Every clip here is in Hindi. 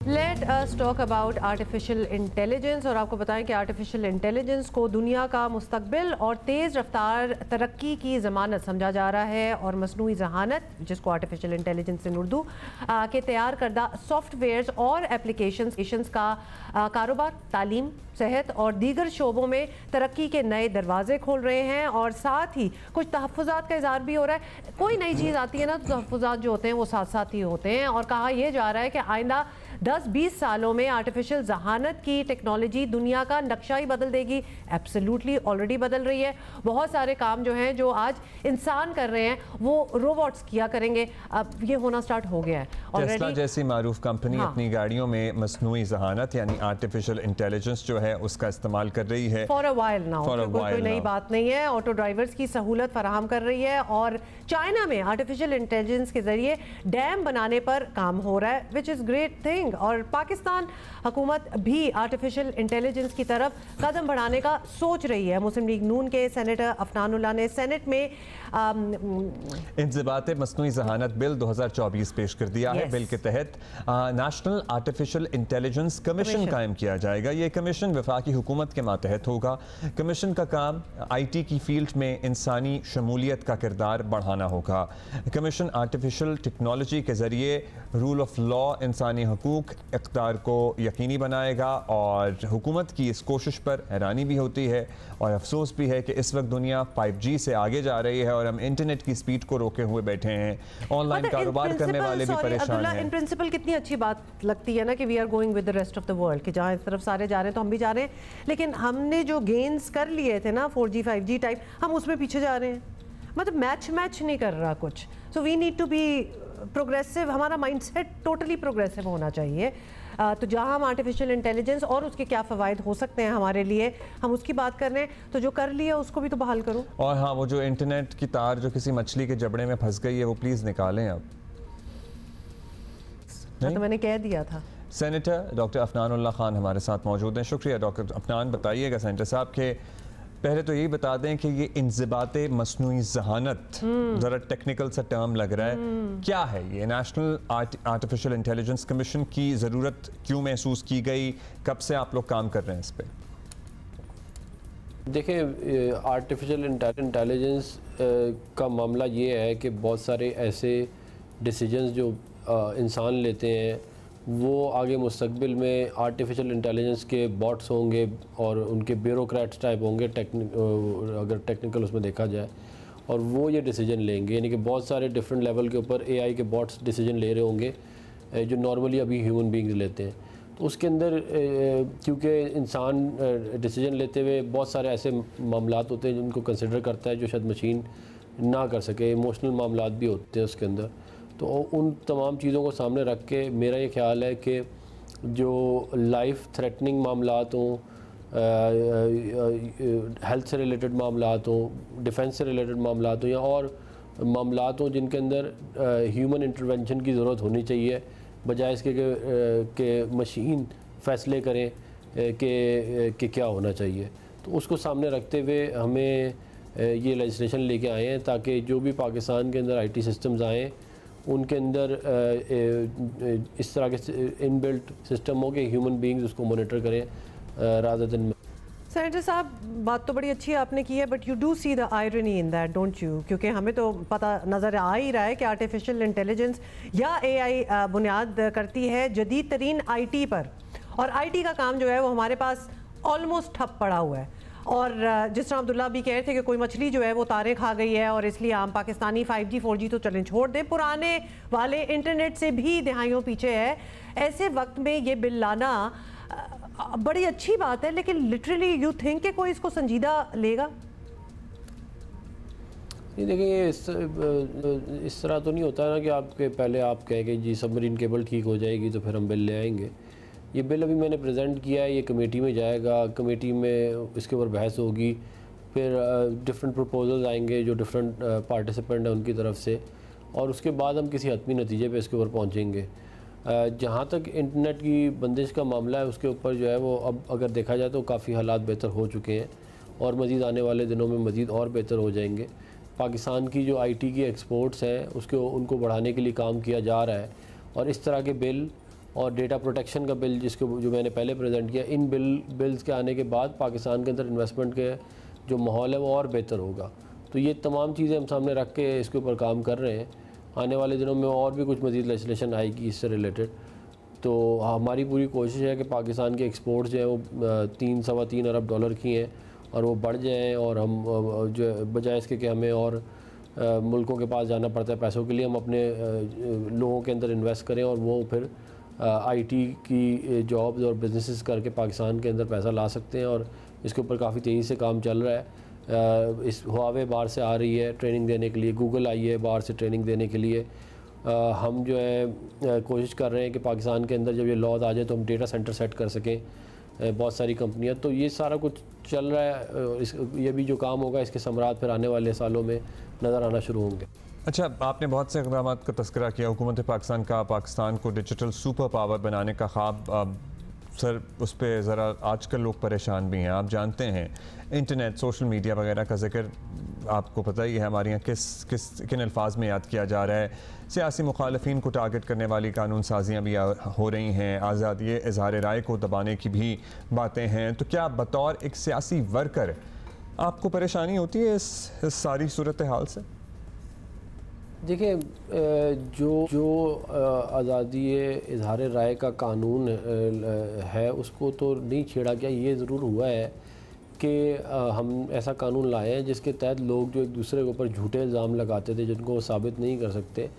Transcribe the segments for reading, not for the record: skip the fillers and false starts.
Let us talk about artificial intelligence. और आपको बताएं कि आर्टिफिशियल इंटेलिजेंस को दुनिया का मुस्तकबिल और तेज़ रफ्तार तरक्की की ज़मानत समझा जा रहा है। और मसनूई ज़हानत, जिसको आर्टिफिशियल इंटेलिजेंस इन उर्दू के तैयार करदा सॉफ्टवेयर्स और एप्लीकेशंस का कारोबार, तालीम, सेहत और दीगर शोबों में तरक्की के नए दरवाजे खोल रहे हैं। और साथ ही कुछ तहफ़्फ़ुज़ात का इज़हार भी हो रहा है। कोई नई चीज़ आती है ना, तो तहफ़्फ़ुज़ात जो होते हैं वो साथ साथ ही होते हैं। और कहा यह जा रहा है कि आइंदा 10-20 सालों में आर्टिफिशियल जहानत की टेक्नोलॉजी दुनिया का नक्शा ही बदल देगी। एब्सोल्युटली ऑलरेडी बदल रही है। बहुत सारे काम जो हैं जो आज इंसान कर रहे हैं वो रोबोट्स किया करेंगे। अब ये होना स्टार्ट हो गया है टेस्ला जैसी मारूफ कंपनी अपनी गाड़ियों में मसनूई जहानत यानी आर्टिफिशियल इंटेलिजेंस जो है उसका इस्तेमाल कर रही है फॉर अ वाइल नाउ। कोई नई बात नहीं है। ऑटो ड्राइवर्स की सहूलत फराहम कर रही है। और चाइना में आर्टिफिशियल इंटेलिजेंस के जरिए डैम बनाने पर काम हो रहा है, विच इज़ ग्रेट थिंग। और पाकिस्तान हुकूमत भी आर्टिफिशियल इंटेलिजेंस की तरफ कदम बढ़ाने का सोच रही है। मुस्लिम लीग नून के सेनेटर अफनानुल्लाह ने सेनेट में इंज़िबात मसनूई जहानत बिल 2024 पेश कर दिया है। बिल के तहत नेशनल आर्टिफिशियल इंटेलिजेंस कमीशन कायम किया जाएगा। ये कमीशन वफाकी हुकूमत के मातहत होगा। कमीशन का काम IT की फील्ड में इंसानी शमूलियत का किरदार बढ़ाना होगा। कमीशन आर्टिफिशियल टेक्नोलॉजी के ज़रिए रूल ऑफ लॉ, इंसानी हकूक़, इक़्तिदार को यकीनी बनाएगा। और हुकूमत की इस कोशिश पर हैरानी भी होती है और अफसोस भी है कि इस वक्त दुनिया 5G से आगे जा रही है और हम इंटरनेट की स्पीड को रोके हुए बैठे हैं। ऑनलाइन कारोबार करने वाले भी परेशान हैं। इन प्रिंसिपल कितनी अच्छी बात लगती है ना कि we are going with the rest of the world, कि जहाँ इस तरफ सारे जा रहे हैं तो हम भी जा रहे हैं। लेकिन हमने जो गेन्स कर लिए थे ना 4G 5G टाइप, हम उसमें पीछे जा रहे हैं। मतलब मैच नहीं कर रहा कुछ। So we need to be progressive. हमारा माइंडसेट टोटली प्रोग्रेसिव होना चाहिए। तो जहाँ हम आर्टिफिशियल इंटेलिजेंस और उसके क्या फ़वाइद हो सकते हैं हमारे लिए, हम उसकी बात कर रहे हैं। तो जो कर लिया उसको भी तो बहाल करो। और हाँ, वो जो इंटरनेट की तार जो किसी मछली के जबड़े में फंस गई है वो प्लीज़ निकालें अब। तो मैंने कह दिया था। सेनेटर डॉक्टर अफनानुल्लाह खान हमारे साथ मौजूद हैं। शुक्रिया डॉक्टर अफनान। बताइएगा सेनेटर साहब के पहले तो यही बता दें कि ये इंज़िबात मसनूई जहानत ज़रा टेक्निकल सा टर्म लग रहा है, क्या है ये? नेशनल आर्टिफिशियल इंटेलिजेंस कमीशन की ज़रूरत क्यों महसूस की गई? कब से आप लोग काम कर रहे हैं इस पर? देखिए, आर्टिफिशियल इंटेलिजेंस का मामला ये है कि बहुत सारे ऐसे डिसीजंस जो इंसान लेते हैं वो आगे मुस्तकबिल में आर्टिफिशियल इंटेलिजेंस के बॉट्स होंगे और उनके ब्यूरोक्रेट्स टाइप होंगे, अगर टेक्निकल उसमें देखा जाए, और वो ये डिसीजन लेंगे। यानी कि बहुत सारे डिफरेंट लेवल के ऊपर AI के बॉट्स डिसीजन ले रहे होंगे जो नॉर्मली अभी ह्यूमन बींग्स लेते हैं। तो उसके अंदर क्योंकि इंसान डिसीजन लेते हुए बहुत सारे ऐसे मामलात होते हैं जिनको कंसिडर करता है जो शायद मशीन ना कर सके। इमोशनल मामलात भी होते हैं उसके अंदर। तो उन तमाम चीज़ों को सामने रख के मेरा ये ख्याल है कि जो लाइफ थ्रेटनिंग मामलात हों, हेल्थ से रिलेटेड मामलात हों, डिफेंस से रिलेटेड मामलात हों, या और मामलात हों जिनके अंदर ह्यूमन इंटरवेंशन की ज़रूरत होनी चाहिए, बजाय इसके कि मशीन फ़ैसले करें कि क्या होना चाहिए। तो उसको सामने रखते हुए हमें ये लेजिस्लेशन लेके आए हैं ताकि जो भी पाकिस्तान के अंदर IT सिस्टम्स आएँ उनके अंदर इस तरह के इनबिल्ट सिस्टम हो कि ह्यूमन बीइंग्स उसको मॉनिटर करें रादर देन। सेनेटर साहब, बात तो बड़ी अच्छी आपने की है, but you do see the irony in that, don't you? क्योंकि हमें तो पता नज़र आ ही रहा है कि आर्टिफिशियल इंटेलिजेंस या AI बुनियाद करती है जदीद तरीन IT पर। और IT का काम जो है वो हमारे पास ऑलमोस्ट ठप पड़ा हुआ है। और जिस तरह अब्दुल्ला भी कह रहे थे कि कोई मछली जो है वो तारे खा गई है और इसलिए आम पाकिस्तानी 5G 4G तो चलें छोड़ दें, पुराने वाले इंटरनेट से भी दिहाइयों पीछे है। ऐसे वक्त में ये बिल लाना बड़ी अच्छी बात है, लेकिन लिटरली यू थिंक कि कोई इसको संजीदा लेगा? ये देखिए, इस तरह तो नहीं होता ना कि आपके पहले आप कहें कि जी सबमरीन केबल ठीक हो जाएगी तो फिर हम बिल ले आएंगे। ये बिल अभी मैंने प्रेजेंट किया है, ये कमेटी में जाएगा, कमेटी में इसके ऊपर बहस होगी, फिर डिफरेंट प्रपोजल्स आएंगे जो डिफरेंट पार्टिसिपेंट हैं उनकी तरफ से, और उसके बाद हम किसी हतमी नतीजे पे इसके ऊपर पहुंचेंगे। जहाँ तक इंटरनेट की बंदिश का मामला है उसके ऊपर जो है वो अब अगर देखा जाए तो काफ़ी हालात बेहतर हो चुके हैं और मज़ीद आने वाले दिनों में मज़ीद और बेहतर हो जाएंगे। पाकिस्तान की जो IT की एक्सपोर्ट्स हैं उनको बढ़ाने के लिए काम किया जा रहा है, और इस तरह के बिल और डेटा प्रोटेक्शन का बिल जिसको जो मैंने पहले प्रेजेंट किया, इन बिल्स के आने के बाद पाकिस्तान के अंदर इन्वेस्टमेंट के जो माहौल है वो और बेहतर होगा। तो ये तमाम चीज़ें हम सामने रख के इसके ऊपर काम कर रहे हैं। आने वाले दिनों में और भी कुछ मज़ीद लेजिस्लेशन आएगी इससे रिलेटेड। तो हमारी पूरी कोशिश है कि पाकिस्तान के एक्सपोर्ट्स जो है वो 3-3.25 अरब डॉलर की हैं और वो बढ़ जाएँ, और हम जो बजाय इसके कि हमें और मुल्कों के पास जाना पड़ता है पैसों के लिए, हम अपने लोगों के अंदर इन्वेस्ट करें और वो फिर आईटी की जॉब्स और बिजनेसेस करके पाकिस्तान के अंदर पैसा ला सकते हैं। और इसके ऊपर काफ़ी तेज़ी से काम चल रहा है। इस हुआवे बाहर से आ रही है ट्रेनिंग देने के लिए, गूगल आई है बाहर से ट्रेनिंग देने के लिए। हम जो है कोशिश कर रहे हैं कि पाकिस्तान के अंदर जब ये लॉज आ जाए तो हम डेटा सेंटर सेट कर सकें, बहुत सारी कंपनियां। तो ये सारा कुछ चल रहा है। ये भी जो काम होगा इसके समरात फिर आने वाले सालों में नज़र आना शुरू होंगे। अच्छा, आपने बहुत से इक़दाम का तज़किरा किया। हुकूमत पाकिस्तान का पाकिस्तान को डिजिटल सुपर पावर बनाने का ख्वाब, सर उस पर ज़रा आजकल लोग परेशान भी हैं। आप जानते हैं इंटरनेट, सोशल मीडिया वगैरह का जिक्र आपको पता ही है हमारे यहाँ किन अल्फाज में याद किया जा रहा है। सियासी मुखालफिन को टारगेट करने वाली कानून साजियाँ भी हो रही हैं, आज़ादी इज़हार राय को दबाने की भी बातें हैं। तो क्या बतौर एक सियासी वर्कर आपको परेशानी होती है इस सारी सूरत हाल से? देखिए, जो आज़ादी इज़हार राय का कानून है उसको तो नहीं छेड़ा गया। ये ज़रूर हुआ है कि हम ऐसा कानून लाए हैं जिसके तहत लोग जो एक दूसरे के ऊपर झूठे इल्ज़ाम लगाते थे जिनको वो साबित नहीं कर सकते,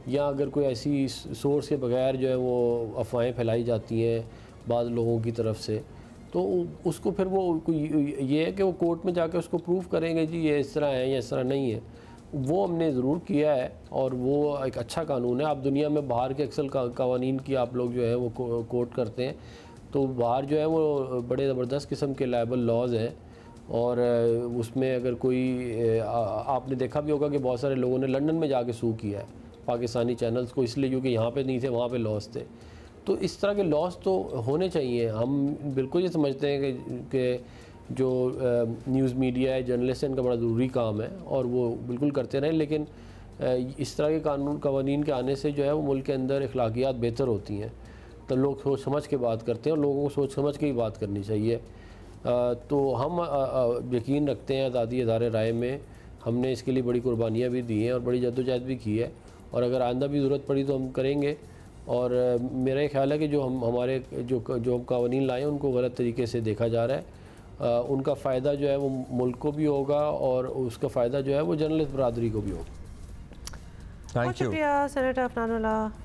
या अगर कोई ऐसी सोर्स के बगैर जो है वो अफवाहें फैलाई जाती हैं बाद लोगों की तरफ से, तो उसको फिर वो ये है कि वो कोर्ट में जाकर उसको प्रूव करेंगे जी ये इस तरह है या इस तरह नहीं है। वो हमने ज़रूर किया है और वो एक अच्छा कानून है। आप दुनिया में बाहर के अक्सर कवानीन की आप लोग जो है वो कोर्ट करते हैं, तो बाहर जो है वो बड़े ज़बरदस्त किस्म के लायबल लॉज हैं। और उसमें अगर कोई आपने देखा भी होगा कि बहुत सारे लोगों ने लंदन में जाके सू किया है पाकिस्तानी चैनल्स को, इसलिए क्योंकि यहाँ पे नहीं थे, वहाँ पे लॉस थे। तो इस तरह के लॉस तो होने चाहिए। हम बिल्कुल ये समझते हैं कि जो न्यूज़ मीडिया है, जर्नलिस्ट है, इनका बड़ा ज़रूरी काम है और वो बिल्कुल करते रहें। लेकिन इस तरह के कानून कवानीन के आने से जो है वो मुल्क के अंदर अखलाकियात बेहतर होती हैं। तो लोग सोच समझ के बात करते हैं और लोगों को सोच समझ के ही बात करनी चाहिए। तो हम यकीन रखते हैं आज़ादी इज़हार राय में। हमने इसके लिए बड़ी कुर्बानियाँ भी दी हैं और बड़ी जद्दोजहद भी की है, और अगर आइंदा भी ज़रूरत पड़ी तो हम करेंगे। और मेरा ये ख्याल है कि जो हमारे जो कानून लाए हैं उनको गलत तरीके से देखा जा रहा है। उनका फ़ायदा जो है वो मुल्क को भी होगा और उसका फ़ायदा जो है वो जर्नलिस्ट बरादरी को भी होगा। बहुत शुक्रिया सेनेटर अफनानुल्लाह।